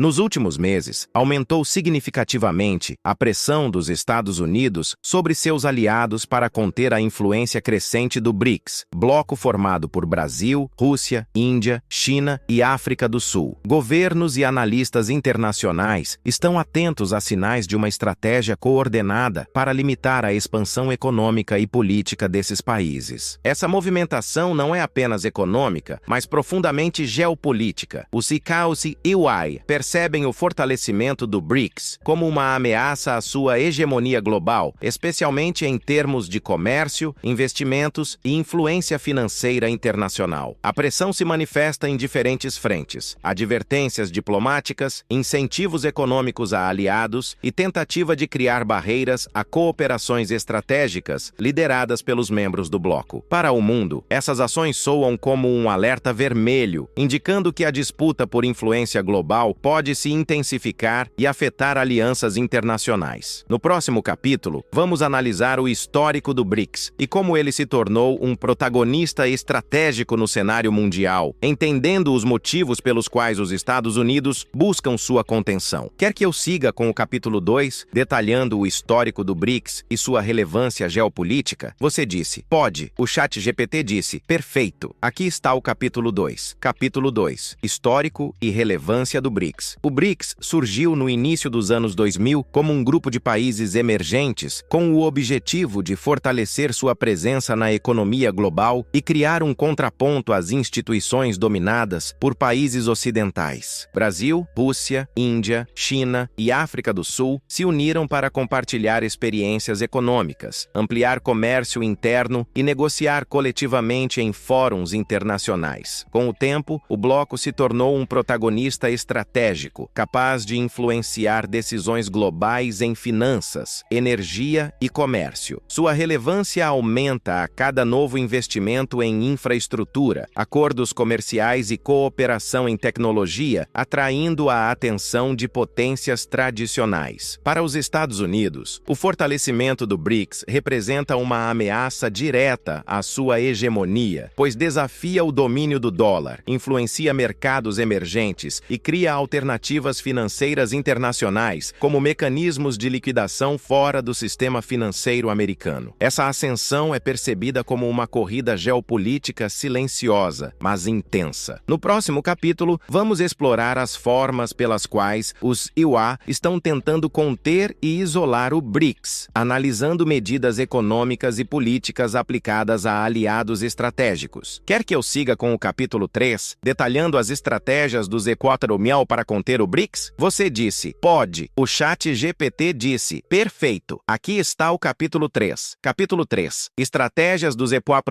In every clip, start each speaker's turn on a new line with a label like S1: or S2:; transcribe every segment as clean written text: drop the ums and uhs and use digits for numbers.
S1: Nos últimos meses, aumentou significativamente a pressão dos Estados Unidos sobre seus aliados para conter a influência crescente do BRICS, bloco formado por Brasil, Rússia, Índia, China e África do Sul. Governos e analistas internacionais estão atentos a sinais de uma estratégia coordenada para limitar a expansão econômica e política desses países. Essa movimentação não é apenas econômica, mas profundamente geopolítica. Os ICAOs e EY percebem o fortalecimento do BRICS como uma ameaça à sua hegemonia global, especialmente em termos de comércio, investimentos e influência financeira internacional. A pressão se manifesta em diferentes frentes: advertências diplomáticas, incentivos econômicos a aliados e tentativa de criar barreiras a cooperações estratégicas lideradas pelos membros do bloco. Para o mundo, essas ações soam como um alerta vermelho, indicando que a disputa por influência global pode se intensificar e afetar alianças internacionais. No próximo capítulo, vamos analisar o histórico do BRICS e como ele se tornou um protagonista estratégico no cenário mundial, entendendo os motivos pelos quais os Estados Unidos buscam sua contenção. Quer que eu siga com o capítulo 2, detalhando o histórico do BRICS e sua relevância geopolítica? Você disse, pode. O ChatGPT disse, perfeito. Aqui está o capítulo 2. Capítulo 2. Histórico e relevância do BRICS. O BRICS surgiu no início dos anos 2000 como um grupo de países emergentes com o objetivo de fortalecer sua presença na economia global e criar um contraponto às instituições dominadas por países ocidentais. Brasil, Rússia, Índia, China e África do Sul se uniram para compartilhar experiências econômicas, ampliar comércio interno e negociar coletivamente em fóruns internacionais. Com o tempo, o bloco se tornou um protagonista estratégico, capaz de influenciar decisões globais em finanças, energia e comércio. Sua relevância aumenta a cada novo investimento em infraestrutura, acordos comerciais e cooperação em tecnologia, atraindo a atenção de potências tradicionais. Para os Estados Unidos, o fortalecimento do BRICS representa uma ameaça direta à sua hegemonia, pois desafia o domínio do dólar, influencia mercados emergentes e cria alternativas financeiras internacionais, como mecanismos de liquidação fora do sistema financeiro americano. Essa ascensão é percebida como uma corrida geopolítica silenciosa, mas intensa. No próximo capítulo, vamos explorar as formas pelas quais os EY estão tentando conter e isolar o BRICS, analisando medidas econômicas e políticas aplicadas a aliados estratégicos. Quer que eu siga com o capítulo 3, detalhando as estratégias dos Equatorial para conter o BRICS? Você disse, pode. O ChatGPT disse, perfeito. Aqui está o capítulo 3. Capítulo 3. Estratégias dos Equatorial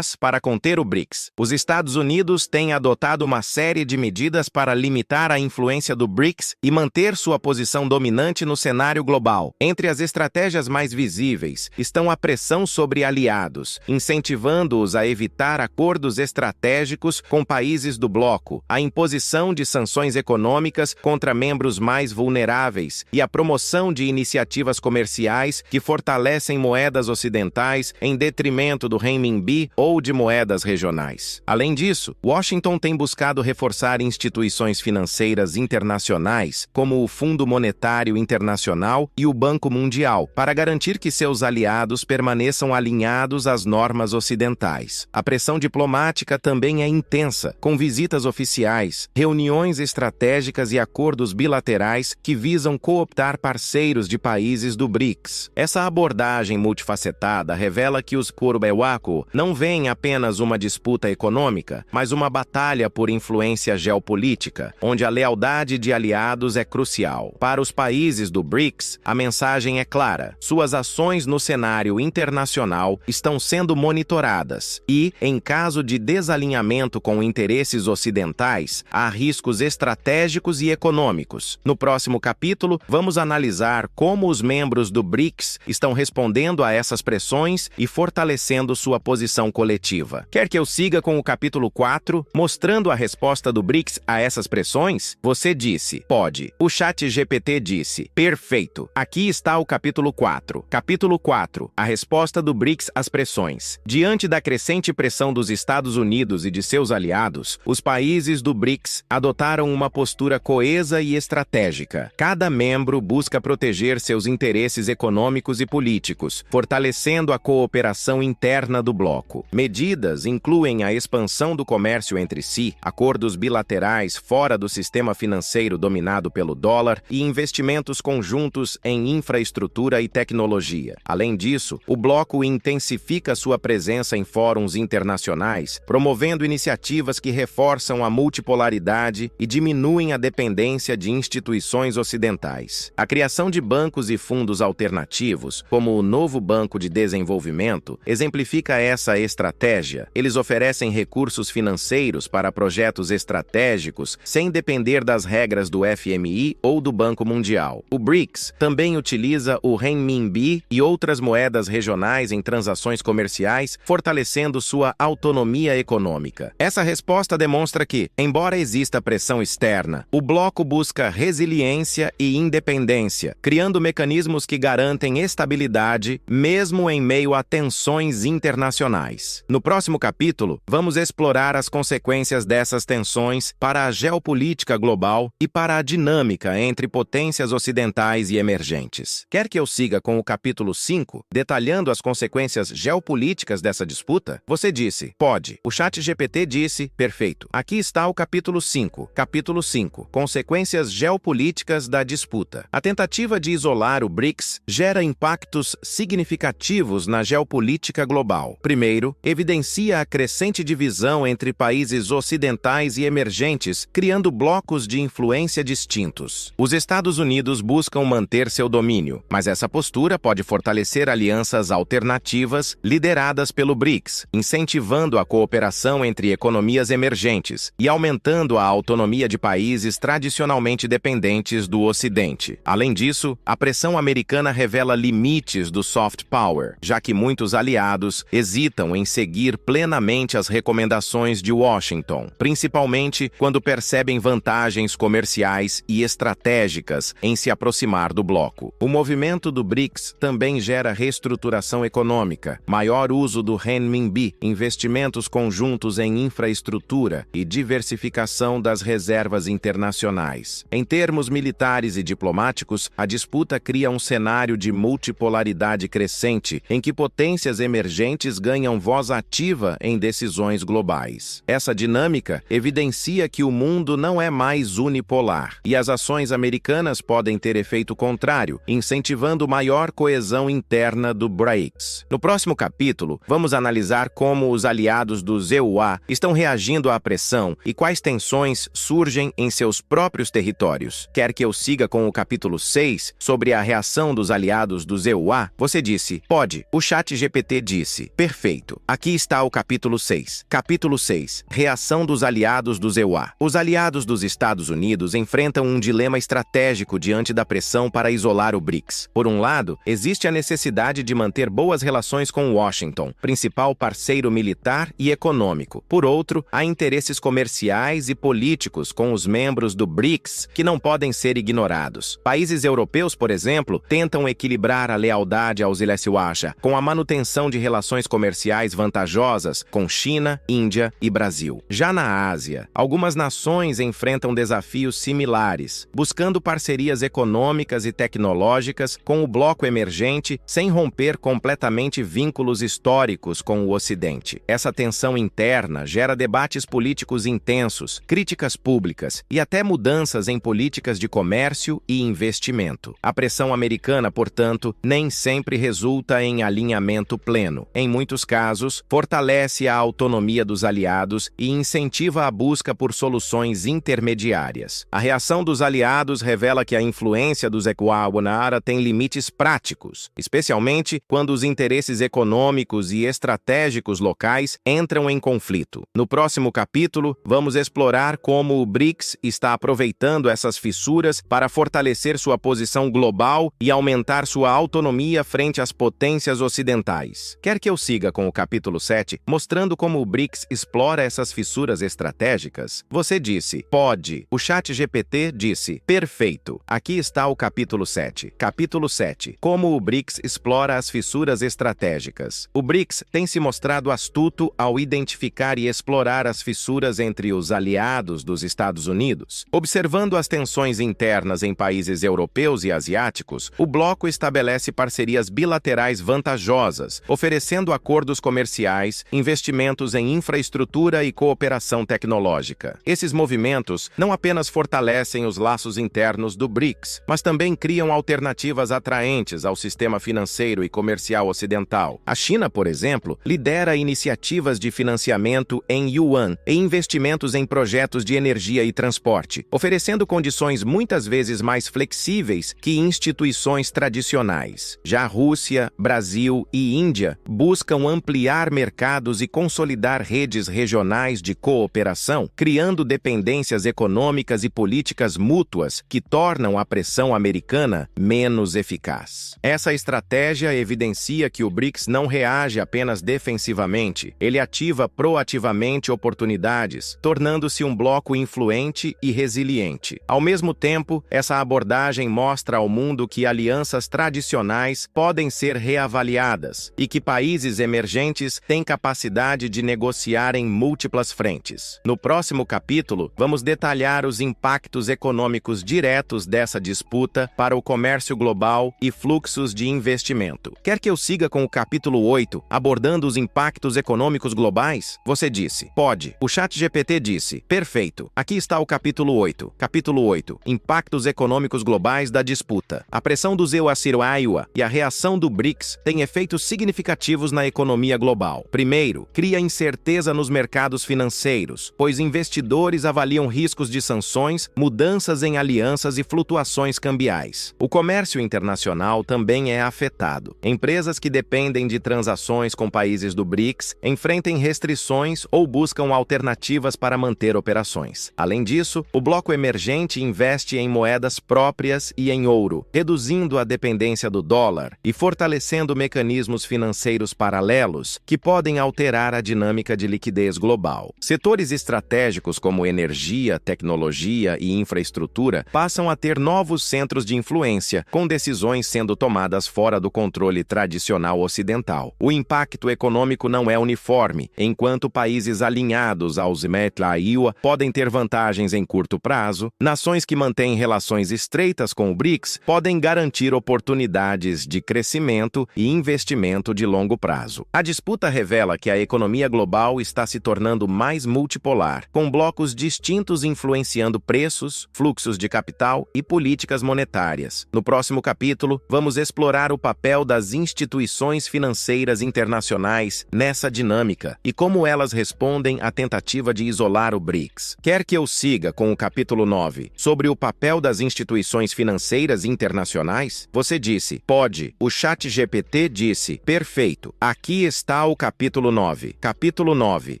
S1: para conter o BRICS. Os Estados Unidos têm adotado uma série de medidas para limitar a influência do BRICS e manter sua posição dominante no cenário global. Entre as estratégias mais visíveis estão a pressão sobre aliados, incentivando-os a evitar acordos estratégicos com países do bloco, a imposição de sanções econômicas contra membros mais vulneráveis e a promoção de iniciativas comerciais que fortalecem moedas ocidentais em detrimento do renminbi ou de moedas regionais. Além disso, Washington tem buscado reforçar instituições financeiras internacionais, como o Fundo Monetário Internacional e o Banco Mundial, para garantir que seus aliados permaneçam alinhados às normas ocidentais. A pressão diplomática também é intensa, com visitas oficiais, reuniões estratégicas e acordos bilaterais que visam cooptar parceiros de países do BRICS. Essa abordagem multifacetada revela que os Equatorial não veem apenas uma disputa econômica, mas uma batalha por influência geopolítica, onde a lealdade de aliados é crucial. Para os países do BRICS, a mensagem é clara: suas ações no cenário internacional estão sendo monitoradas e, em caso de desalinhamento com interesses ocidentais, há riscos estratégicos e econômicos. No próximo capítulo, vamos analisar como os membros do BRICS estão respondendo a essas pressões e fortalecendo sua posição coletiva. Quer que eu siga com o capítulo 4, mostrando a resposta do BRICS a essas pressões? Você disse, pode. O ChatGPT disse, perfeito. Aqui está o capítulo 4. Capítulo 4. A resposta do BRICS às pressões. Diante da crescente pressão dos Estados Unidos e de seus aliados, os países do BRICS adotaram uma postura coesa e estratégica. Cada membro busca proteger seus interesses econômicos e políticos, fortalecendo a cooperação interna do bloco. Medidas incluem a expansão do comércio entre si, acordos bilaterais fora do sistema financeiro dominado pelo dólar e investimentos conjuntos em infraestrutura e tecnologia. Além disso, o bloco intensifica sua presença em fóruns internacionais, promovendo iniciativas que reforçam a multipolaridade e diminuem a dependência de instituições ocidentais. A criação de bancos e fundos alternativos, como o Novo Banco de Desenvolvimento, exemplifica essa estratégia. Eles oferecem recursos financeiros para projetos estratégicos sem depender das regras do FMI ou do Banco Mundial. O BRICS também utiliza o renminbi e outras moedas regionais em transações comerciais, fortalecendo sua autonomia econômica. Essa resposta demonstra que, embora exista pressão externa, o bloco busca resiliência e independência, criando mecanismos que garantem estabilidade, mesmo em meio a tensões internacionais. No próximo capítulo, vamos explorar as consequências dessas tensões para a geopolítica global e para a dinâmica entre potências ocidentais e emergentes. Quer que eu siga com o capítulo 5, detalhando as consequências geopolíticas dessa disputa? Você disse, pode. O ChatGPT disse, perfeito. Aqui está o capítulo 5. Capítulo 5. Consequências geopolíticas da disputa. A tentativa de isolar o BRICS gera impactos significativos na geopolítica global. Primeiro, evidencia a crescente divisão entre países ocidentais e emergentes, criando blocos de influência distintos. Os Estados Unidos buscam manter seu domínio, mas essa postura pode fortalecer alianças alternativas lideradas pelo BRICS, incentivando a cooperação entre economias emergentes e aumentando a autonomia de países tradicionalmente dependentes do Ocidente. Além disso, a pressão americana revela limites do soft power, já que muitos aliados hesitam em seguir plenamente as recomendações de Washington, principalmente quando percebem vantagens comerciais e estratégicas em se aproximar do bloco. O movimento do BRICS também gera reestruturação econômica, maior uso do renminbi, investimentos conjuntos em infraestrutura e diversificação das reservas internacionais. Em termos militares e diplomáticos, a disputa cria um cenário de multipolaridade crescente, em que potências emergentes ganham voz ativa em decisões globais. Essa dinâmica evidencia que o mundo não é mais unipolar, e as ações americanas podem ter efeito contrário, incentivando maior coesão interna do BRICS. No próximo capítulo, vamos analisar como os aliados do EUA estão reagindo à pressão e quais tensões surgem em seus próprios territórios. Quer que eu siga com o capítulo 6 sobre a reação dos aliados do EUA? Você disse, pode. O ChatGPT disse, perfeito. Aqui está o capítulo 6. Capítulo 6. Reação dos aliados do EUA. Os aliados dos Estados Unidos enfrentam um dilema estratégico diante da pressão para isolar o BRICS. Por um lado, existe a necessidade de manter boas relações com Washington, principal parceiro militar e econômico. Por outro, há interesses comerciais e políticos com os membros do BRICS que não podem ser ignorados. Países europeus, por exemplo, tentam equilibrar a lealdade aos LSUASA com a manutenção de relações comerciais vantajosas com China, Índia e Brasil. Já na Ásia, algumas nações enfrentam desafios similares, buscando parcerias econômicas e tecnológicas com o bloco emergente sem romper completamente vínculos históricos com o Ocidente. Essa tensão interna gera debates políticos intensos, críticas públicas e até mudanças em políticas de comércio e investimento. A pressão americana, portanto, nem sempre resulta em alinhamento pleno. Em muitos casos, fortalece a autonomia dos aliados e incentiva a busca por soluções intermediárias. A reação dos aliados revela que a influência dos EUA tem limites práticos, especialmente quando os interesses econômicos e estratégicos locais entram em conflito. No próximo capítulo, vamos explorar como o BRICS está aproveitando essas fissuras para fortalecer sua posição global e aumentar sua autonomia frente às potências ocidentais. Quer que eu siga com o capítulo 7, mostrando como o BRICS explora essas fissuras estratégicas? Você disse, pode. O ChatGPT disse, perfeito. Aqui está o capítulo 7. Capítulo 7. Como o BRICS explora as fissuras estratégicas. O BRICS tem se mostrado astuto ao identificar e explorar as fissuras entre os aliados dos Estados Unidos Unidos. Observando as tensões internas em países europeus e asiáticos, o bloco estabelece parcerias bilaterais vantajosas, oferecendo acordos comerciais, investimentos em infraestrutura e cooperação tecnológica. Esses movimentos não apenas fortalecem os laços internos do BRICS, mas também criam alternativas atraentes ao sistema financeiro e comercial ocidental. A China, por exemplo, lidera iniciativas de financiamento em yuan e investimentos em projetos de energia e transporte, oferecendo condições muitas vezes mais flexíveis que instituições tradicionais. Já Rússia, Brasil e Índia buscam ampliar mercados e consolidar redes regionais de cooperação, criando dependências econômicas e políticas mútuas que tornam a pressão americana menos eficaz. Essa estratégia evidencia que o BRICS não reage apenas defensivamente, ele ativa proativamente oportunidades, tornando-se um bloco influente e resiliente. Ao mesmo tempo, essa abordagem mostra ao mundo que alianças tradicionais podem ser reavaliadas e que países emergentes têm capacidade de negociar em múltiplas frentes. No próximo capítulo, vamos detalhar os impactos econômicos diretos dessa disputa para o comércio global e fluxos de investimento. Quer que eu siga com o capítulo 8, abordando os impactos econômicos globais? Você disse, pode. O ChatGPT disse, perfeito. Aqui está o capítulo 8. Capítulo 8. Impactos econômicos globais da disputa. A pressão do Iowa e a reação do BRICS têm efeitos significativos na economia global. Primeiro, cria incerteza nos mercados financeiros, pois investidores avaliam riscos de sanções, mudanças em alianças e flutuações cambiais. O comércio internacional também é afetado. Empresas que dependem de transações com países do BRICS enfrentam restrições ou buscam alternativas para manter operações. Além disso, o bloco emergente investe em moedas próprias e em ouro, reduzindo a dependência do dólar e fortalecendo mecanismos financeiros paralelos que podem alterar a dinâmica de liquidez global. Setores estratégicos como energia, tecnologia e infraestrutura passam a ter novos centros de influência, com decisões sendo tomadas fora do controle tradicional ocidental. O impacto econômico não é uniforme, enquanto países alinhados aos Iowa podem ter vantagens em curto prazo, nações que mantêm relações estreitas com o BRICS podem garantir oportunidades de crescimento e investimento de longo prazo. A disputa revela que a economia global está se tornando mais multipolar, com blocos distintos influenciando preços, fluxos de capital e políticas monetárias. No próximo capítulo, vamos explorar o papel das instituições financeiras internacionais nessa dinâmica e como elas respondem à tentativa de isolar o BRICS. Quer que eu siga com o capítulo 9 sobre o papel das instituições financeiras internacionais? Você disse, pode. O ChatGPT disse, perfeito. Aqui está o capítulo 9. Capítulo 9.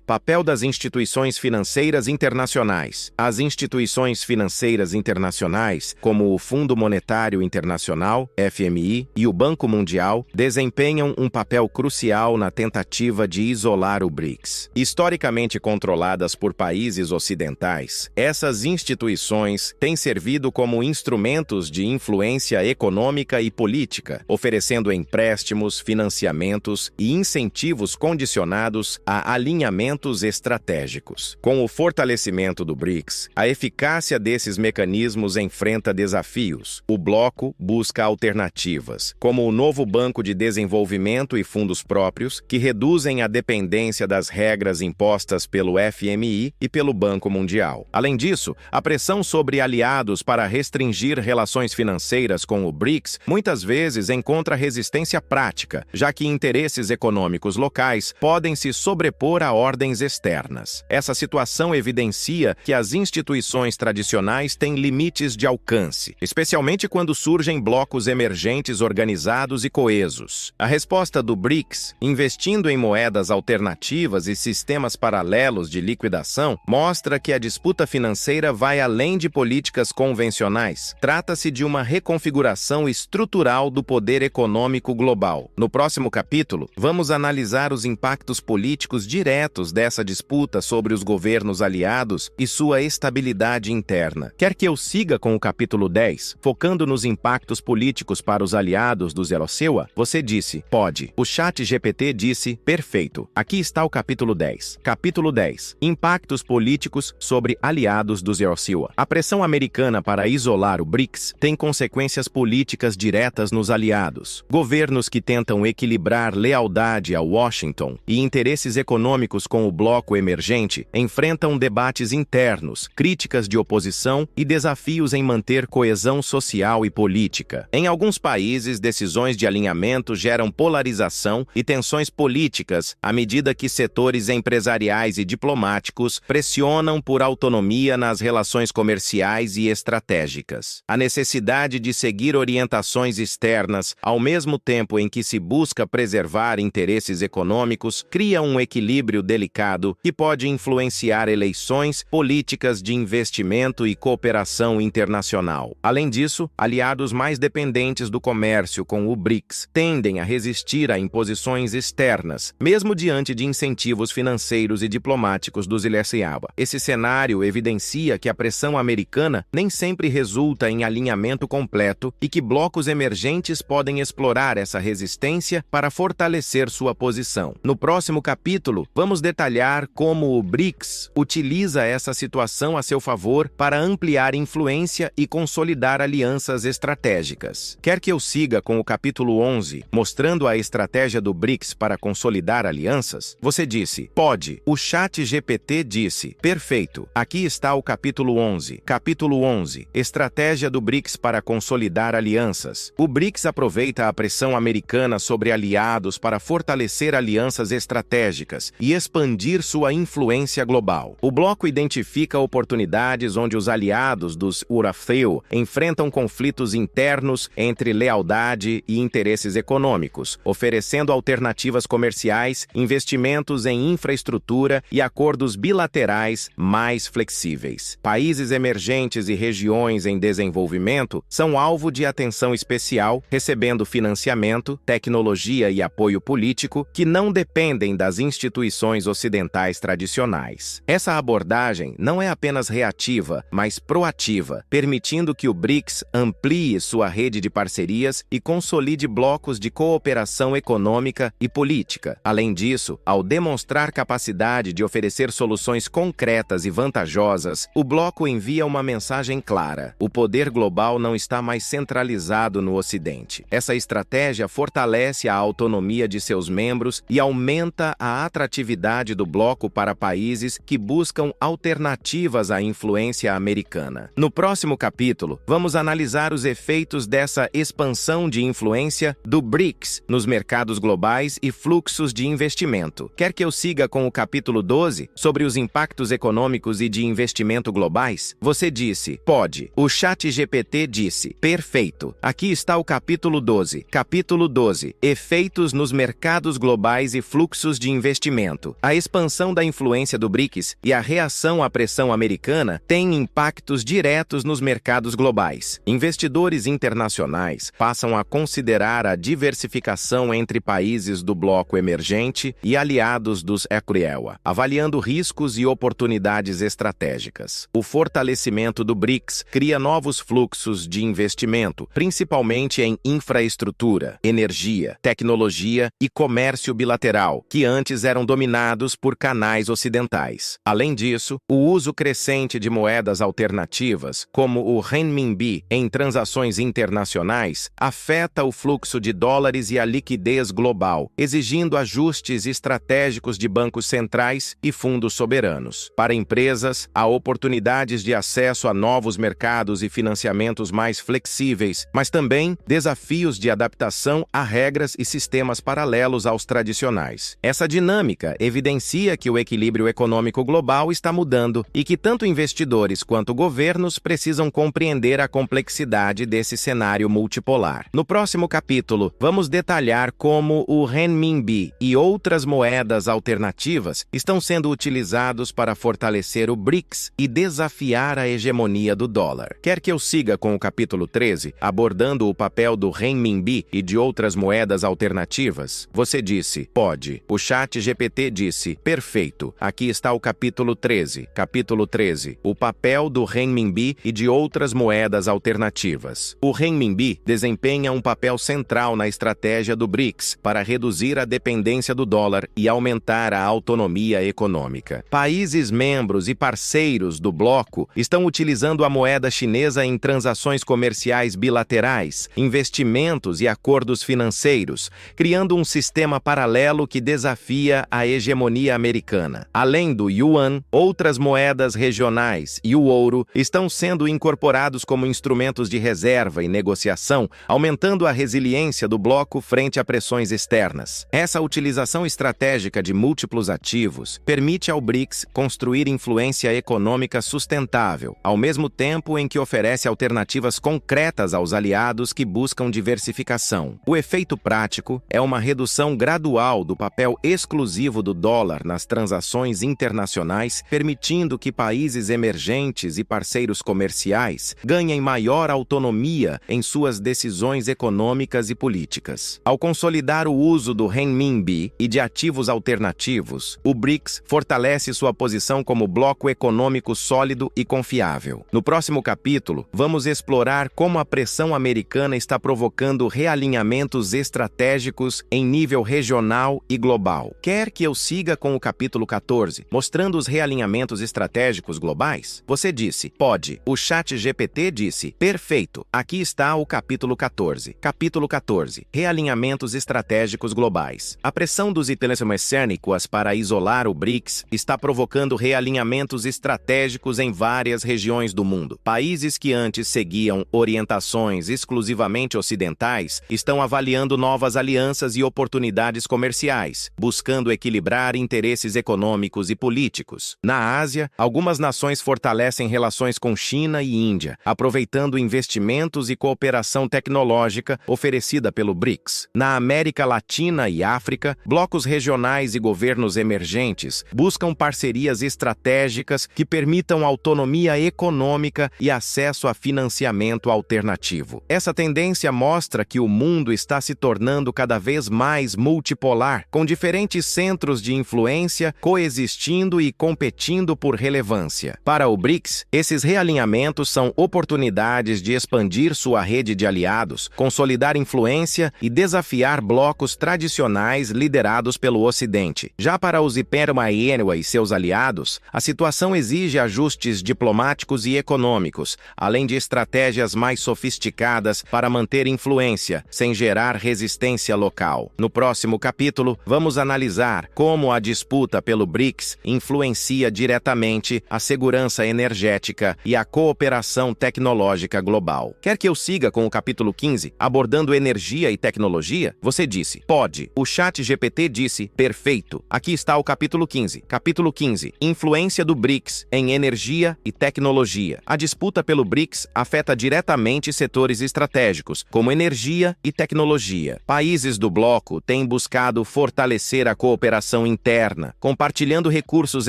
S1: Papel das instituições financeiras internacionais. As instituições financeiras internacionais, como o Fundo Monetário Internacional, FMI, e o Banco Mundial, desempenham um papel crucial na tentativa de isolar o BRICS. Historicamente controladas por países ocidentais, essas instituições têm servido como instrumentos de influência econômica e política, oferecendo empréstimos, financiamentos e incentivos condicionados a alinhamentos estratégicos. Com o fortalecimento do BRICS, a eficácia desses mecanismos enfrenta desafios. O bloco busca alternativas, como o novo Banco de Desenvolvimento e fundos próprios, que reduzem a dependência das regras impostas pelo FMI e pelo Banco Mundial. Além disso, a pressão sobre aliados para restringir relações financeiras com o BRICS muitas vezes encontra resistência prática, já que interesses econômicos locais podem se sobrepor a ordens externas. Essa situação evidencia que as instituições tradicionais têm limites de alcance, especialmente quando surgem blocos emergentes organizados e coesos. A resposta do BRICS, investindo em moedas alternativas e sistemas paralelos de liquidação, mostra que a disputa financeira vai além de políticas convencionais. Trata-se de uma reconfiguração estrutural do poder econômico global. No próximo capítulo, vamos analisar os impactos políticos diretos dessa disputa sobre os governos aliados e sua estabilidade interna. Quer que eu siga com o capítulo 10, focando nos impactos políticos para os aliados do Iowa? Você disse, pode. O ChatGPT disse, perfeito. Aqui está o capítulo 10. Capítulo 10. Impactos políticos sobre aliados aliados dos EOCIWA. A pressão americana para isolar o BRICS tem consequências políticas diretas nos aliados. Governos que tentam equilibrar lealdade a Washington e interesses econômicos com o bloco emergente enfrentam debates internos, críticas de oposição e desafios em manter coesão social e política. Em alguns países, decisões de alinhamento geram polarização e tensões políticas à medida que setores empresariais e diplomáticos pressionam por autonomia nas relações comerciais e estratégicas. A necessidade de seguir orientações externas, ao mesmo tempo em que se busca preservar interesses econômicos, cria um equilíbrio delicado que pode influenciar eleições, políticas de investimento e cooperação internacional. Além disso, aliados mais dependentes do comércio com o BRICS tendem a resistir a imposições externas, mesmo diante de incentivos financeiros e diplomáticos dos EOCIWA. Esse cenário evidencia que a pressão americana nem sempre resulta em alinhamento completo e que blocos emergentes podem explorar essa resistência para fortalecer sua posição. No próximo capítulo, vamos detalhar como o BRICS utiliza essa situação a seu favor para ampliar influência e consolidar alianças estratégicas. Quer que eu siga com o capítulo 11, mostrando a estratégia do BRICS para consolidar alianças? Você disse, pode. O ChatGPT disse, perfeito. Aqui está o capítulo 11. Capítulo 11. Estratégia do BRICS para consolidar alianças. O BRICS aproveita a pressão americana sobre aliados para fortalecer alianças estratégicas e expandir sua influência global. O bloco identifica oportunidades onde os aliados dos EOCIWA enfrentam conflitos internos entre lealdade e interesses econômicos, oferecendo alternativas comerciais, investimentos em infraestrutura e acordos bilaterais mais flexíveis. Países emergentes e regiões em desenvolvimento são alvo de atenção especial, recebendo financiamento, tecnologia e apoio político que não dependem das instituições ocidentais tradicionais. Essa abordagem não é apenas reativa, mas proativa, permitindo que o BRICS amplie sua rede de parcerias e consolide blocos de cooperação econômica e política. Além disso, ao demonstrar capacidade de oferecer soluções concretas e vantajosas, o bloco envia uma mensagem clara: o poder global não está mais centralizado no Ocidente. Essa estratégia fortalece a autonomia de seus membros e aumenta a atratividade do bloco para países que buscam alternativas à influência americana. No próximo capítulo, vamos analisar os efeitos dessa expansão de influência do BRICS nos mercados globais e fluxos de investimento. Quer que eu siga com o capítulo 12 sobre os impactos econômicos e de investimento globais? Você disse, pode. O ChatGPT disse, perfeito. Aqui está o capítulo 12. Capítulo 12. Efeitos nos mercados globais e fluxos de investimento. A expansão da influência do BRICS e a reação à pressão americana têm impactos diretos nos mercados globais. Investidores internacionais passam a considerar a diversificação entre países do bloco emergente e aliados dos EOCIWA, avaliando riscos e oportunidades estratégicas. O fortalecimento do BRICS cria novos fluxos de investimento, principalmente em infraestrutura, energia, tecnologia e comércio bilateral, que antes eram dominados por canais ocidentais. Além disso, o uso crescente de moedas alternativas, como o renminbi, em transações internacionais, afeta o fluxo de dólares e a liquidez global, exigindo ajustes estratégicos de bancos centrais e fundos soberanos. Para empresas, há oportunidades de acesso a novos mercados e financiamentos mais flexíveis, mas também desafios de adaptação a regras e sistemas paralelos aos tradicionais. Essa dinâmica evidencia que o equilíbrio econômico global está mudando e que tanto investidores quanto governos precisam compreender a complexidade desse cenário multipolar. No próximo capítulo, vamos detalhar como o renminbi e outras moedas alternativas estão sendo utilizados para fortalecer o BRICS e desafiar a hegemonia do dólar. Quer que eu siga com o capítulo 13, abordando o papel do renminbi e de outras moedas alternativas? Você disse, pode. O ChatGPT disse, perfeito. Aqui está o capítulo 13. Capítulo 13. O papel do renminbi e de outras moedas alternativas. O renminbi desempenha um papel central na estratégia do BRICS para reduzir a dependência do dólar e aumentar a autonomia econômica. Países membros e parceiros parceiros do bloco estão utilizando a moeda chinesa em transações comerciais bilaterais, investimentos e acordos financeiros, criando um sistema paralelo que desafia a hegemonia americana. Além do yuan, outras moedas regionais e o ouro estão sendo incorporados como instrumentos de reserva e negociação, aumentando a resiliência do bloco frente a pressões externas. Essa utilização estratégica de múltiplos ativos permite ao BRICS construir influência econômica sustentável, ao mesmo tempo em que oferece alternativas concretas aos aliados que buscam diversificação. O efeito prático é uma redução gradual do papel exclusivo do dólar nas transações internacionais, permitindo que países emergentes e parceiros comerciais ganhem maior autonomia em suas decisões econômicas e políticas. Ao consolidar o uso do renminbi e de ativos alternativos, o BRICS fortalece sua posição como bloco econômico sólido e confiável. No próximo capítulo, vamos explorar como a pressão americana está provocando realinhamentos estratégicos em nível regional e global. Quer que eu siga com o capítulo 14, mostrando os realinhamentos estratégicos globais? Você disse, pode. O ChatGPT disse, perfeito. Aqui está o capítulo 14. Capítulo 14. Realinhamentos estratégicos globais. A pressão dos italianos mecânicos para isolar o BRICS está provocando realinhamentos estratégicos em várias regiões do mundo. Países que antes seguiam orientações exclusivamente ocidentais estão avaliando novas alianças e oportunidades comerciais, buscando equilibrar interesses econômicos e políticos. Na Ásia, algumas nações fortalecem relações com China e Índia, aproveitando investimentos e cooperação tecnológica oferecida pelo BRICS. Na América Latina e África, blocos regionais e governos emergentes buscam parcerias estratégicas que permitam autonomia econômica e acesso a financiamento alternativo. Essa tendência mostra que o mundo está se tornando cada vez mais multipolar, com diferentes centros de influência coexistindo e competindo por relevância. Para o BRICS, esses realinhamentos são oportunidades de expandir sua rede de aliados, consolidar influência e desafiar blocos tradicionais liderados pelo Ocidente. Já para os Hipermaenua e seus aliados, a situação exige ajustes diplomáticos e econômicos, além de estratégias mais sofisticadas para manter influência, sem gerar resistência local. No próximo capítulo, vamos analisar como a disputa pelo BRICS influencia diretamente a segurança energética e a cooperação tecnológica global. Quer que eu siga com o capítulo 15, abordando energia e tecnologia? Você disse, pode. O ChatGPT disse, perfeito. Aqui está o capítulo 15. Capítulo 15. Influência do BRICS em energia e tecnologia. A disputa pelo BRICS afeta diretamente setores estratégicos, como energia e tecnologia. Países do bloco têm buscado fortalecer a cooperação interna, compartilhando recursos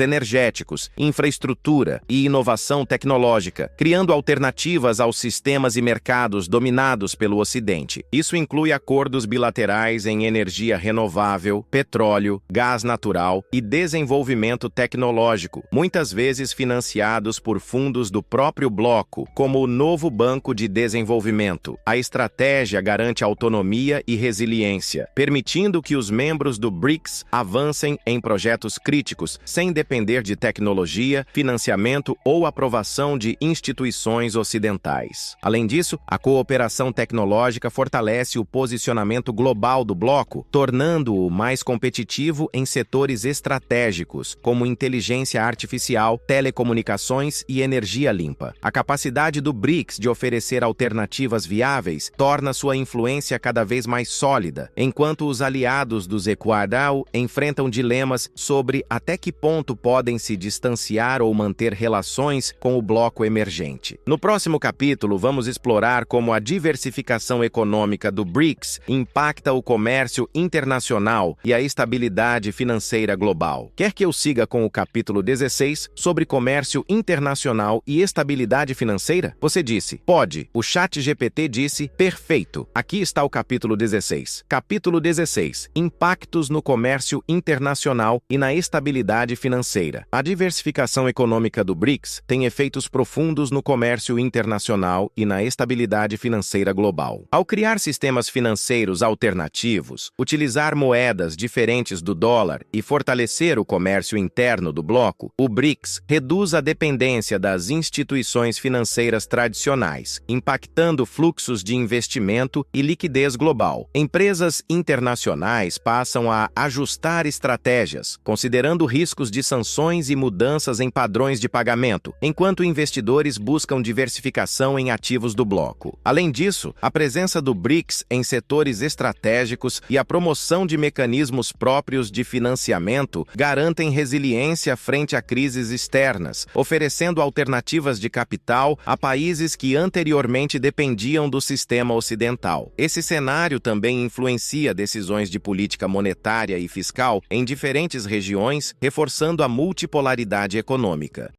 S1: energéticos, infraestrutura e inovação tecnológica, criando alternativas aos sistemas e mercados dominados pelo Ocidente. Isso inclui acordos bilaterais em energia renovável, petróleo, gás natural e desenvolvimento tecnológico, muitas vezes financiados por fundos do próprio bloco, como o Novo Banco de Desenvolvimento. A estratégia garante autonomia e resiliência, permitindo que os membros do BRICS avancem em projetos críticos sem depender de tecnologia, financiamento ou aprovação de instituições ocidentais. Além disso, a cooperação tecnológica fortalece o posicionamento global do bloco, tornando-o mais competitivo em setores estratégicos, como inteligência artificial, telecomunicações e energia limpa. A capacidade do BRICS de oferecer alternativas viáveis torna sua influência cada vez mais sólida, enquanto os aliados dos Equadau enfrentam dilemas sobre até que ponto podem se distanciar ou manter relações com o bloco emergente. No próximo capítulo, vamos explorar como a diversificação econômica do BRICS impacta o comércio internacional e a estabilidade financeira global. Quer que eu siga com o capítulo 16 sobre comércio internacional e estabilidade financeira? Você disse, pode. O ChatGPT disse, perfeito. Aqui está o capítulo 16. Capítulo 16. Impactos no comércio internacional e na estabilidade financeira. A diversificação econômica do BRICS tem efeitos profundos no comércio internacional e na estabilidade financeira global. Ao criar sistemas financeiros alternativos, utilizar moedas diferentes do dólar e fortalecer o comércio interno do bloco, o BRICS reduz reduz a dependência das instituições financeiras tradicionais, impactando fluxos de investimento e liquidez global. Empresas internacionais passam a ajustar estratégias, considerando riscos de sanções e mudanças em padrões de pagamento, enquanto investidores buscam diversificação em ativos do bloco. Além disso, a presença do BRICS em setores estratégicos e a promoção de mecanismos próprios de financiamento garantem resiliência frente a crises externas, oferecendo alternativas de capital a países que anteriormente dependiam do sistema ocidental. Esse cenário também influencia decisões de política monetária e fiscal em diferentes regiões, reforçando a multipolaridade econômica.